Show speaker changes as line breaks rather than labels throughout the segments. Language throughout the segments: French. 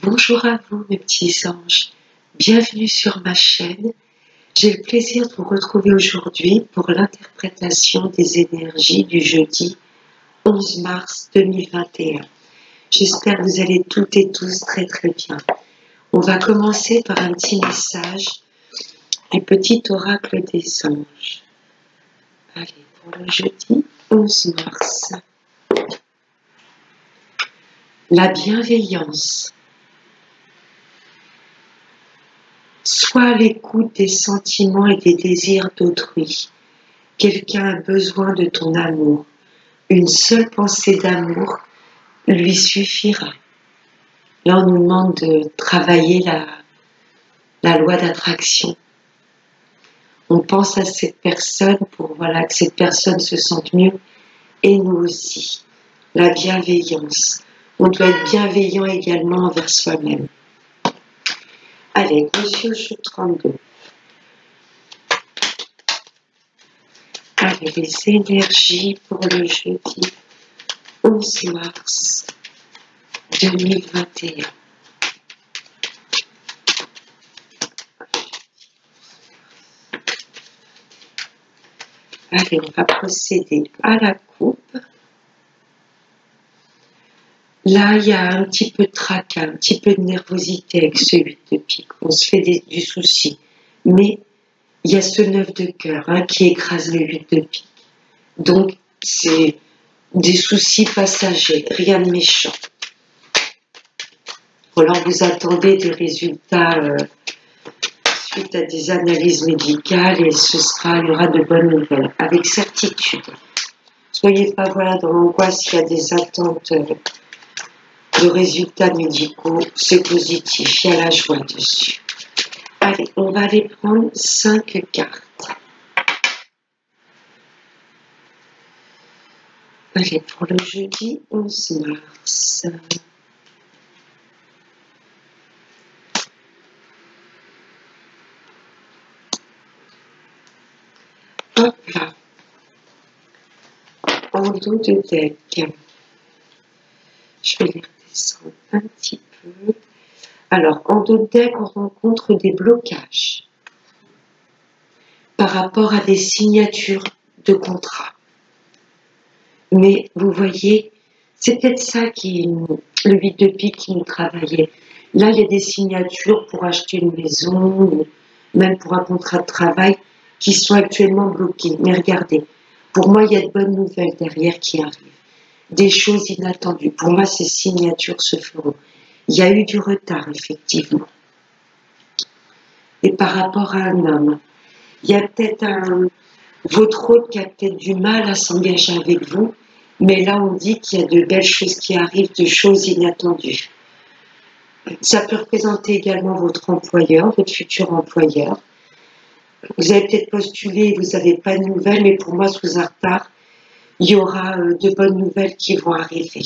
Bonjour à vous mes petits anges, bienvenue sur ma chaîne. J'ai le plaisir de vous retrouver aujourd'hui pour l'interprétation des énergies du jeudi 11 mars 2021. J'espère que vous allez toutes et tous très bien. On va commencer par un petit message du petit oracle des anges. Allez, pour le jeudi 11 mars. La bienveillance. Sois à l'écoute des sentiments et des désirs d'autrui. Quelqu'un a besoin de ton amour. Une seule pensée d'amour lui suffira. Là, on nous demande de travailler la loi d'attraction. On pense à cette personne pour que cette personne se sente mieux et nous aussi. La bienveillance. On doit être bienveillant également envers soi-même. Allez, Monsieur Chou 32. Allez, les énergies pour le jeudi 11 mars 2021. Allez, on va procéder à la coupe. Là, il y a un petit peu de tracas, un petit peu de nervosité avec ce 8 de pique. On se fait du souci. Mais il y a ce 9 de cœur qui écrase le 8 de pique. Donc, c'est des soucis passagers, rien de méchant. Ou alors, vous attendez des résultats suite à des analyses médicales et il y aura de bonnes nouvelles, avec certitude. Soyez pas dans l'angoisse s'il y a des attentes de résultats médicaux, c'est positif, il y a la joie dessus. Allez, on va aller prendre 5 cartes. Allez, pour le jeudi 11 mars. Hop là. En dos de deck. Je vais les redescendre un petit peu. Alors, en dos de deck, on rencontre des blocages par rapport à des signatures de contrat. Mais vous voyez, c'est peut-être ça le 8 de pique qui nous travaillait. Là, il y a des signatures pour acheter une maison, ou même pour un contrat de travail, qui sont actuellement bloquées. Mais regardez, pour moi, il y a de bonnes nouvelles derrière qui arrivent. Des choses inattendues. Pour moi, ces signatures se feront. Il y a eu du retard, effectivement. Et par rapport à un homme, il y a peut-être votre hôte qui a peut-être du mal à s'engager avec vous, mais là, on dit qu'il y a de belles choses qui arrivent, de choses inattendues. Ça peut représenter également votre employeur, votre futur employeur. Vous avez peut-être postulé et vous n'avez pas de nouvelles, mais pour moi, sous un retard, il y aura de bonnes nouvelles qui vont arriver.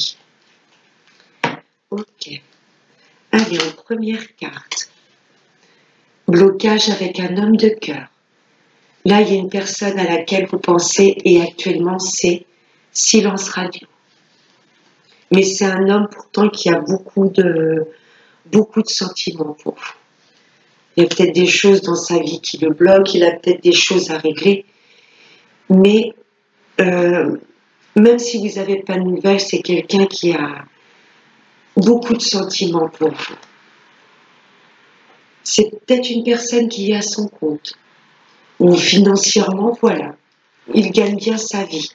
Ok. Allez, en première carte. Blocage avec un homme de cœur. Là, il y a une personne à laquelle vous pensez et actuellement, c'est silence radio. Mais c'est un homme pourtant qui a beaucoup de sentiments pour vous. Il y a peut-être des choses dans sa vie qui le bloquent, il a peut-être des choses à régler. Mais même si vous n'avez pas de nouvelles, c'est quelqu'un qui a beaucoup de sentiments pour vous. C'est peut-être une personne qui est à son compte. Ou financièrement, voilà. Il gagne bien sa vie.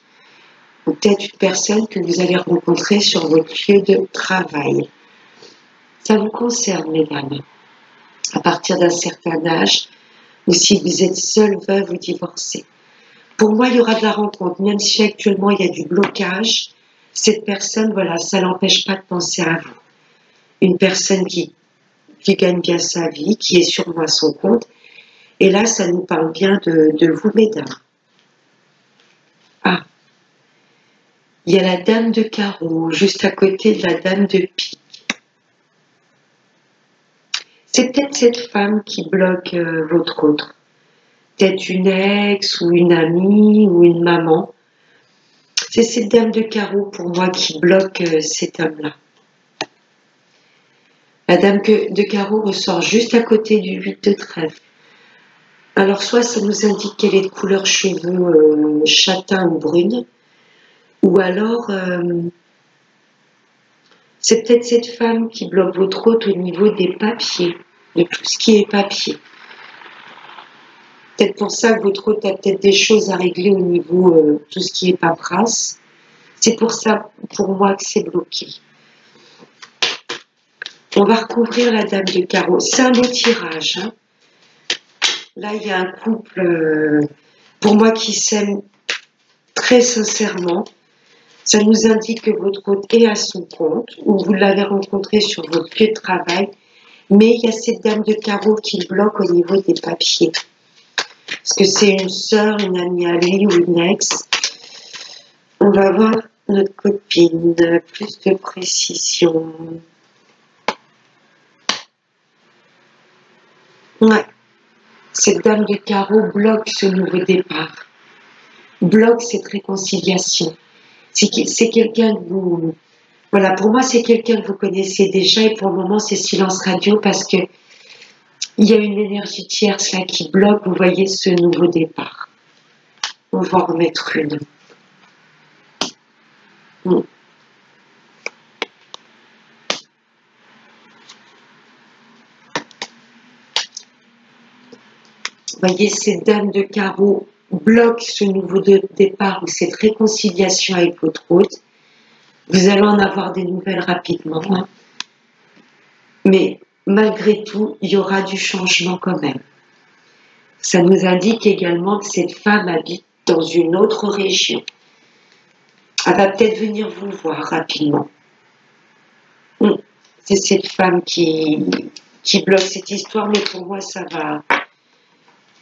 Ou peut-être une personne que vous allez rencontrer sur votre lieu de travail. Ça vous concerne, mesdames. À partir d'un certain âge, ou si vous êtes seul, veuve ou divorcé. Pour moi, il y aura de la rencontre, même si actuellement il y a du blocage. Cette personne, voilà, ça n'empêche pas de penser à vous. Une personne qui gagne bien sa vie, qui est sûrement à son compte. Et là, ça nous parle bien de vous, mesdames. Ah, il y a la dame de carreau, juste à côté de la dame de pique. C'est peut-être cette femme qui bloque votre autre. Peut-être une ex ou une amie ou une maman. C'est cette dame de carreau pour moi qui bloque cet homme-là. La dame de carreau ressort juste à côté du 8 de trèfle. Alors soit ça nous indique qu'elle est de couleur cheveux châtain ou brune, ou alors c'est peut-être cette femme qui bloque votre hôte au niveau des papiers, de tout ce qui est papier. Peut-être pour ça que votre hôte a peut-être des choses à régler au niveau tout ce qui est paperasse. C'est pour ça, pour moi, que c'est bloqué. On va recouvrir la dame de carreau. C'est un beau tirage. Hein. Là, il y a un couple, pour moi, qui s'aime très sincèrement. Ça nous indique que votre hôte est à son compte, ou vous l'avez rencontré sur votre lieu de travail, mais il y a cette dame de carreau qui bloque au niveau des papiers. Est-ce que c'est une sœur, une amie à lui ou une ex? On va voir notre copine, plus de précision. Ouais, cette dame de carreau bloque ce nouveau départ, bloque cette réconciliation. C'est quelqu'un que vous... Voilà, pour moi, c'est quelqu'un que vous connaissez déjà et pour le moment, c'est silence radio parce que il y a une énergie tierce là qui bloque, vous voyez, ce nouveau départ. On va en remettre une. Vous voyez, cette dame de carreau bloque ce nouveau départ ou cette réconciliation avec votre hôte. Vous allez en avoir des nouvelles rapidement. Hein. Mais malgré tout, il y aura du changement quand même. Ça nous indique également que cette femme habite dans une autre région. Elle va peut-être venir vous voir rapidement. C'est cette femme qui bloque cette histoire, mais pour moi, ça va...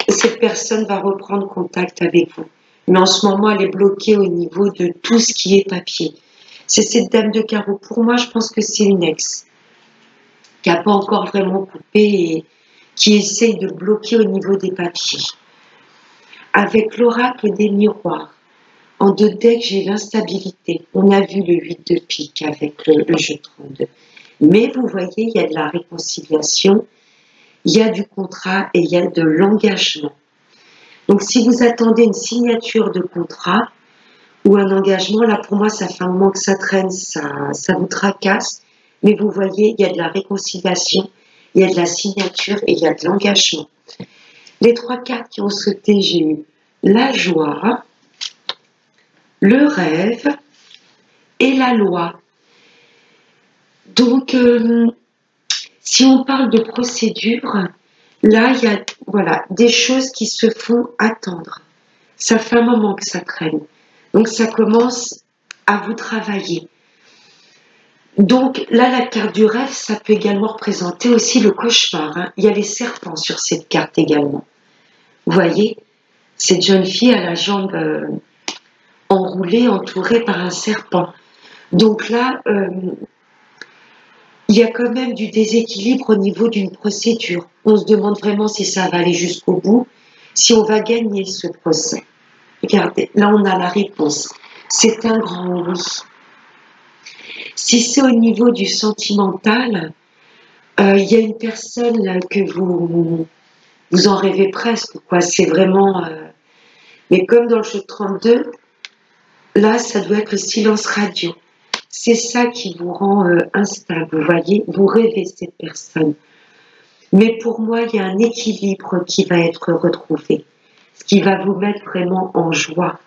Cette personne va reprendre contact avec vous. Mais en ce moment, elle est bloquée au niveau de tout ce qui est papier. C'est cette dame de carreau. Pour moi, je pense que c'est une ex qui n'a pas encore vraiment coupé et qui essaye de bloquer au niveau des papiers. Avec l'oracle des miroirs, en 2 decks, j'ai l'instabilité. On a vu le 8 de pique avec le jeu 32. Mais vous voyez, il y a de la réconciliation, il y a du contrat et il y a de l'engagement. Donc si vous attendez une signature de contrat ou un engagement, là pour moi ça fait un moment que ça traîne, ça vous tracasse. Mais vous voyez, il y a de la réconciliation, il y a de la signature et il y a de l'engagement. Les 3 cartes qui ont sauté, j'ai eu la joie, le rêve et la loi. Donc, si on parle de procédure, là, il y a voilà, des choses qui se font attendre. Ça fait un moment que ça traîne. Donc, ça commence à vous travailler. Donc, là, la carte du rêve, ça peut également représenter aussi le cauchemar. Hein. Il y a les serpents sur cette carte également. Vous voyez, cette jeune fille a la jambe enroulée, entourée par un serpent. Donc là, il y a quand même du déséquilibre au niveau d'une procédure. On se demande vraiment si ça va aller jusqu'au bout, si on va gagner ce procès. Regardez, là on a la réponse. C'est un grand oui. Si c'est au niveau du sentimental, il y a une personne que vous en rêvez presque, quoi. C'est vraiment... Mais comme dans le jeu 32, là ça doit être le silence radio. C'est ça qui vous rend instable, vous voyez, vous rêvez cette personne. Mais pour moi, il y a un équilibre qui va être retrouvé, ce qui va vous mettre vraiment en joie.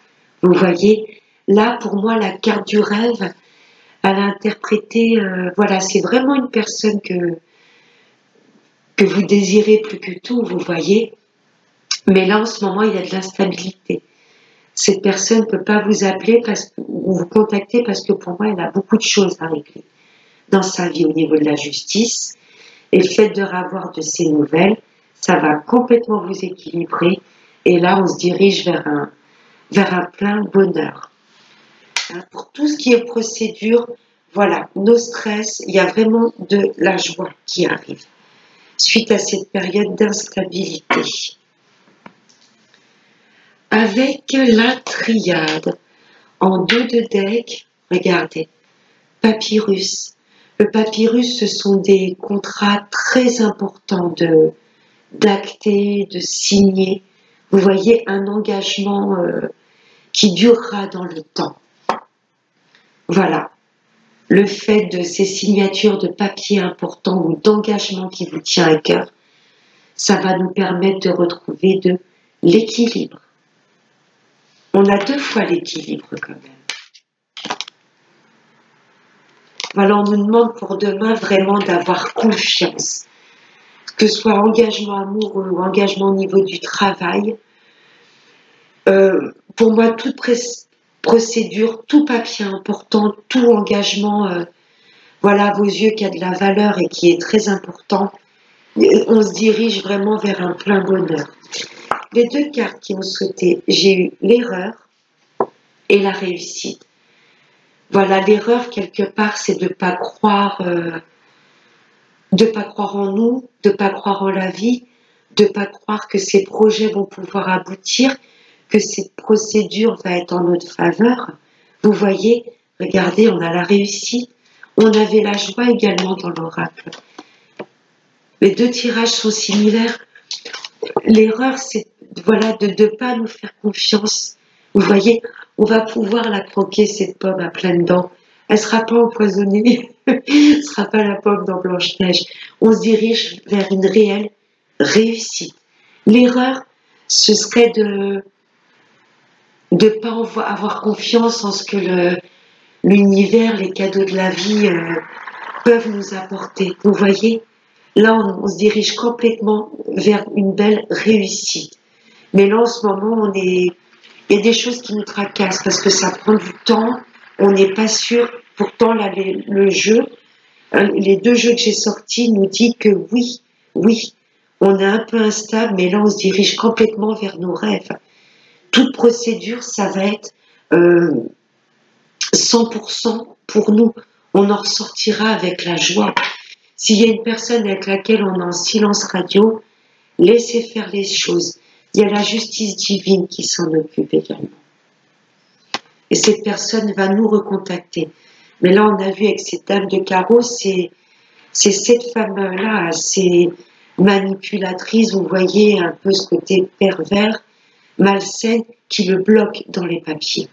Vous voyez, là, pour moi, la carte du rêve, elle a interprété, voilà, c'est vraiment une personne que vous désirez plus que tout, vous voyez. Mais là, en ce moment, il y a de l'instabilité. Cette personne ne peut pas vous appeler ou vous contacter parce que pour moi, elle a beaucoup de choses à régler dans sa vie au niveau de la justice. Et le fait de revoir de ces nouvelles, ça va complètement vous équilibrer. Et là, on se dirige vers un plein bonheur. Hein, pour tout ce qui est procédure, voilà, nos stress, il y a vraiment de la joie qui arrive suite à cette période d'instabilité. Avec la triade, en 2 de deck, regardez, papyrus, Le papyrus, ce sont des contrats très importants d'acter, de signer. Vous voyez, un engagement qui durera dans le temps. Voilà. Le fait de ces signatures de papier importants ou d'engagement qui vous tient à cœur, ça va nous permettre de retrouver de l'équilibre. On a 2 fois l'équilibre quand même. Voilà, on nous demande pour demain vraiment d'avoir confiance. Que ce soit engagement amoureux ou engagement au niveau du travail. Pour moi, toute procédure, tout papier important, tout engagement, voilà, à vos yeux, qui a de la valeur et qui est très important, on se dirige vraiment vers un plein bonheur. Les 2 cartes qui ont sauté, j'ai eu l'erreur et la réussite. Voilà, l'erreur, quelque part, c'est de ne pas croire en nous, de ne pas croire en la vie, de ne pas croire que ces projets vont pouvoir aboutir, que cette procédure va être en notre faveur. Vous voyez, regardez, on a la réussite, on avait la joie également dans l'oracle. Les 2 tirages sont similaires. L'erreur, c'est voilà, de ne pas nous faire confiance. Vous voyez, on va pouvoir la croquer, cette pomme à pleines dents. Elle ne sera pas empoisonnée, ce ne sera pas la pomme dans Blanche-Neige. On se dirige vers une réelle réussite. L'erreur, ce serait de ne pas avoir confiance en ce que l'univers, les cadeaux de la vie peuvent nous apporter. Vous voyez, là, on se dirige complètement vers une belle réussite. Mais là, en ce moment, il y a des choses qui nous tracassent parce que ça prend du temps, on n'est pas sûr. Pourtant, là, le jeu, les 2 jeux que j'ai sortis nous disent que oui, on est un peu instable, mais là, on se dirige complètement vers nos rêves. Toute procédure, ça va être 100% pour nous. On en ressortira avec la joie. S'il y a une personne avec laquelle on est en silence radio, laissez faire les choses. Il y a la justice divine qui s'en occupe également. Et cette personne va nous recontacter. Mais là, on a vu avec cette dame de carreau, c'est cette femme-là, assez manipulatrice, vous voyez un peu ce côté pervers, malsaine, qui le bloque dans les papiers.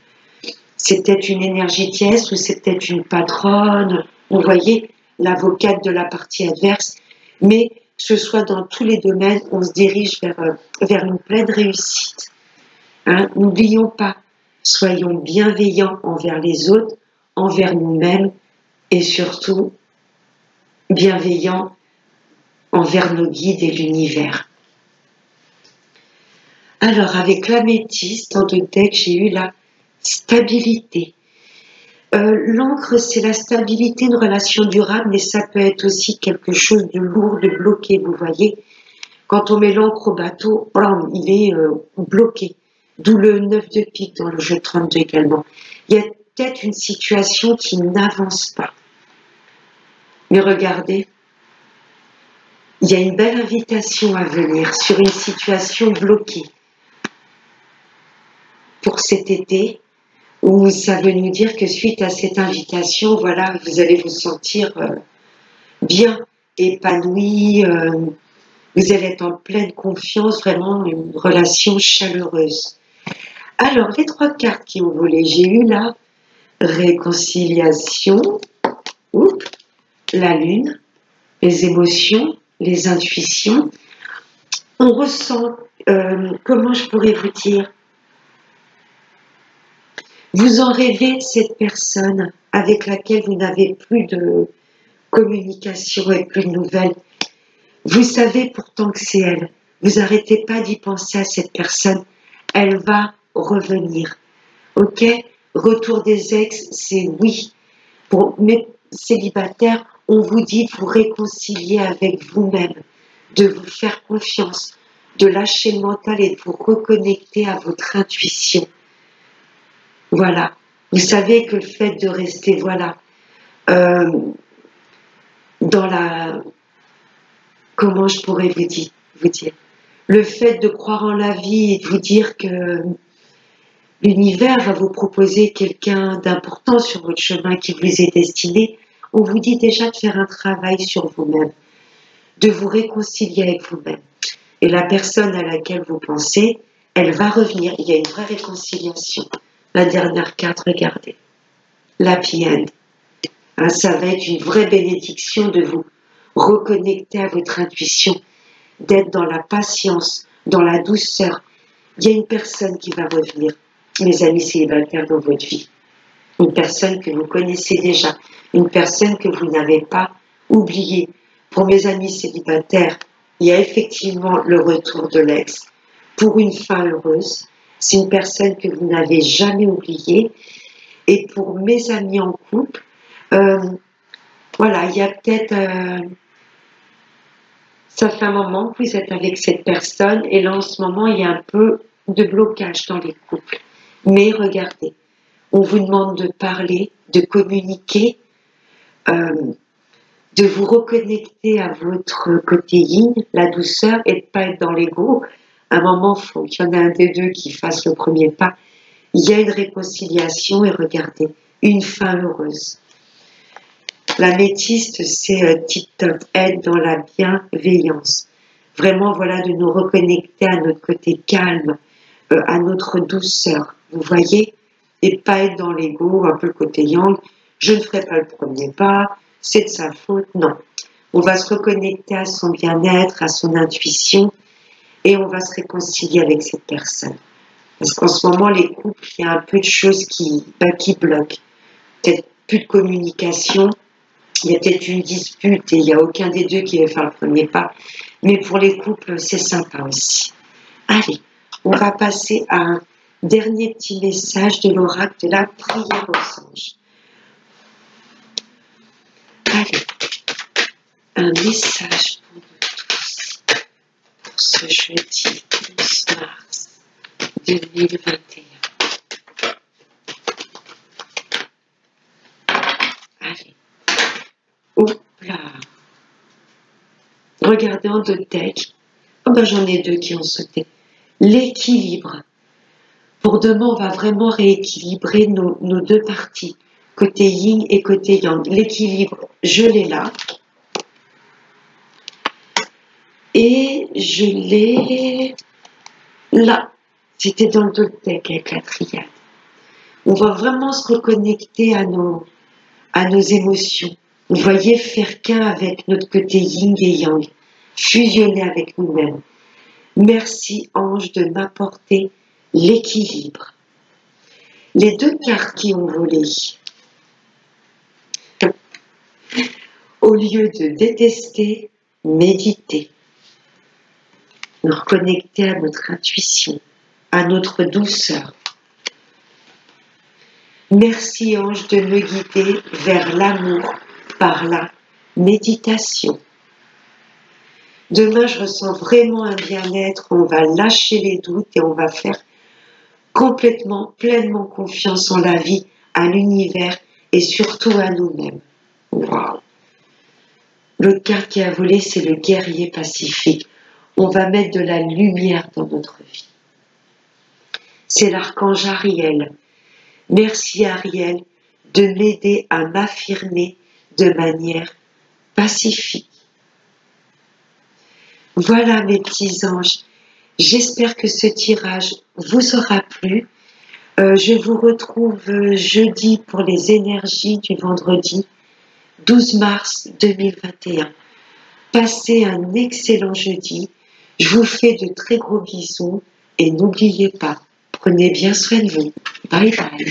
C'est peut-être une énergie tiède ou c'est peut-être une patronne, vous voyez, l'avocate de la partie adverse, mais que ce soit dans tous les domaines, on se dirige vers une pleine réussite. Hein, n'oublions pas, soyons bienveillants envers les autres, envers nous-mêmes et surtout bienveillants envers nos guides et l'univers. Alors, avec l'améthyste, en 2 decks, j'ai eu la stabilité. L'encre, c'est la stabilité, une relation durable, mais ça peut être aussi quelque chose de lourd, de bloqué, vous voyez. Quand on met l'encre au bateau, il est bloqué. D'où le 9 de pique dans le jeu 32 également. Il y a peut-être une situation qui n'avance pas. Mais regardez, il y a une belle invitation à venir sur une situation bloquée. Pour cet été, où ça veut nous dire que suite à cette invitation, voilà, vous allez vous sentir bien, épanoui, vous allez être en pleine confiance, vraiment une relation chaleureuse. Alors, les 3 cartes qui ont volé, j'ai eu la réconciliation, la lune, les émotions, les intuitions. On ressent, comment je pourrais vous dire, vous en rêvez de cette personne avec laquelle vous n'avez plus de communication et plus de nouvelles. Vous savez pourtant que c'est elle. Vous n'arrêtez pas d'y penser à cette personne. Elle va revenir. Ok? Retour des ex, c'est oui. Pour mes célibataires, on vous dit de vous réconcilier avec vous-même, de vous faire confiance, de lâcher le mental et de vous reconnecter à votre intuition. Voilà. Vous savez que le fait de rester, voilà, dans la... Comment je pourrais vous dire? Le fait de croire en la vie et de vous dire que l'univers va vous proposer quelqu'un d'important sur votre chemin qui vous est destiné, on vous dit déjà de faire un travail sur vous-même, de vous réconcilier avec vous-même. Et la personne à laquelle vous pensez, elle va revenir. Il y a une vraie réconciliation. La dernière carte, regardez. L'happy end. Hein, ça va être une vraie bénédiction de vous reconnecter à votre intuition, d'être dans la patience, dans la douceur. Il y a une personne qui va revenir, mes amis célibataires, dans votre vie. Une personne que vous connaissez déjà, une personne que vous n'avez pas oubliée. Pour mes amis célibataires, il y a effectivement le retour de l'ex pour une fin heureuse. C'est une personne que vous n'avez jamais oubliée. Et pour mes amis en couple, voilà, il y a peut-être... ça fait un moment que vous êtes avec cette personne et là en ce moment il y a un peu de blocage dans les couples. Mais regardez, on vous demande de parler, de communiquer, de vous reconnecter à votre côté yin, la douceur, et de ne pas être dans l'ego. À un moment, il faut qu'il y en ait un des deux qui fasse le premier pas. Il y a une réconciliation et regardez, une fin heureuse. L'améthyste, c'est tip-top, aide dans la bienveillance. Vraiment, voilà, de nous reconnecter à notre côté calme, à notre douceur. Vous voyez? Et pas être dans l'ego, un peu le côté yang. Je ne ferai pas le premier pas, c'est de sa faute. Non. On va se reconnecter à son bien-être, à son intuition, et on va se réconcilier avec cette personne. Parce qu'en ce moment, les couples, il y a un peu de choses qui bloquent. Peut-être plus de communication. Il y a peut-être une dispute et il n'y a aucun des deux qui veut faire le premier pas. Mais pour les couples, c'est sympa aussi. Allez, on va passer à un dernier petit message de l'oracle de la prière aux anges. Allez, un message pour nous tous pour ce jeudi 12 mars 2021. Allez. Oups là. Regardez en deux decks. Oh ben j'en ai deux qui ont sauté. L'équilibre. Pour demain, on va vraiment rééquilibrer nos deux parties, côté yin et côté yang. L'équilibre, je l'ai là. Et je l'ai là. C'était dans le deck avec la triade. On va vraiment se reconnecter à nos émotions. Vous voyez, faire qu'un avec notre côté yin et yang, fusionner avec nous-mêmes. Merci, ange, de m'apporter l'équilibre. Les deux cartes qui ont volé, au lieu de détester, méditer, nous reconnecter à notre intuition, à notre douceur. Merci, ange, de me guider vers l'amour par la méditation. Demain, je ressens vraiment un bien-être, on va lâcher les doutes et on va faire complètement, pleinement confiance en la vie, à l'univers et surtout à nous-mêmes. Waouh! L'autre carte qui a volé, c'est le guerrier pacifique. On va mettre de la lumière dans notre vie. C'est l'archange Ariel. Merci Ariel de m'aider à m'affirmer de manière pacifique. Voilà mes petits anges, j'espère que ce tirage vous aura plu. Je vous retrouve jeudi pour les énergies du vendredi 12 mars 2021. Passez un excellent jeudi, je vous fais de très gros bisous et n'oubliez pas, prenez bien soin de vous. Bye bye.